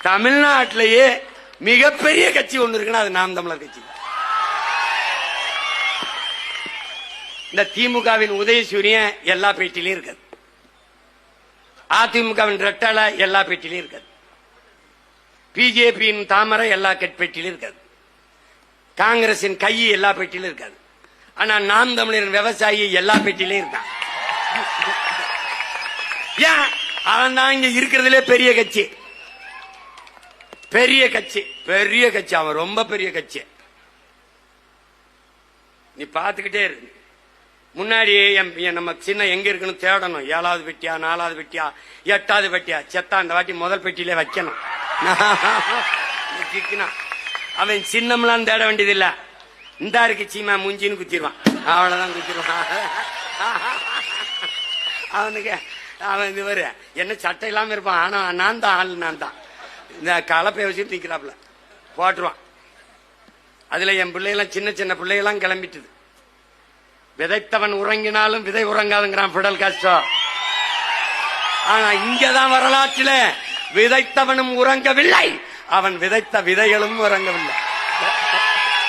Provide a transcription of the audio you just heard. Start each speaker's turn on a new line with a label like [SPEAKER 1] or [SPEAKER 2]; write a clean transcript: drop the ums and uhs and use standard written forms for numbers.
[SPEAKER 1] தமிழ்நாட்டிலேயே மிகப்பெரிய கட்சி ஒண்ணு இருக்குன்னா அது நாம் தமிழர் கட்சி. இந்த திமுகவின் உதயசூரியன் எல்லா பேட்டிலையும் இருக்காது, அதிமுகவின் ரெட்டலை எல்லா பேட்டிலையும் இருக்காது, பிஜேபியின் தாமரை எல்லா பெட்டியிலும் இருக்காது, காங்கிரசின் கை எல்லா பெட்டியிலும் இருக்காது. ஆனா நாம் தமிழரின் விவசாயி எல்லா பெட்டியிலும் இருக்கான். ஏன்? அவன் தான் இங்க இருக்கிறதுலே பெரிய கட்சி, பெரிய கட்சி, பெரிய கட்சி. அவன் ரொம்ப பெரிய கட்சி. நீ பாத்துக்கிட்டே இருக்கு. முன்னாடி நம்ம சின்ன எங்க இருக்குன்னு தேடணும். 7வது பெட்டியா, 4வது பெட்டியா, 8வது பெட்டியா, செத்தா அந்த வாட்டி முதல் பெட்டியிலே வைக்கணும். அவன் சின்னம்லாம் தேட வேண்டியதில்ல. இந்த இருக்கு சீமா மூஞ்சின்னு குத்திடுவான், அவ்வளவுதான் குத்திடுவான். அவனுக்கு அவன் இது வரு என்ன சட்டை இல்லாம இருப்பான். ஆனா நான் தான் ஆள், நான் தான் இந்த கலப்பை வச்சுட்டு நிக்கிறாப்ல போட்டுருவான். அதுல என் பிள்ளைகளாம் சின்ன சின்ன பிள்ளைகளாம் கிளம்பிட்டுது. விதைத்தவன் உறங்கினாலும் விதை உறங்காதுங்கிறான் பிடல் காஸ்ட்ரோ. ஆனா இங்கதான் வரலாற்றில விதைத்தவனும் உறங்கவில்லை, அவன் விதைத்த விதைகளும் உறங்கவில்லை.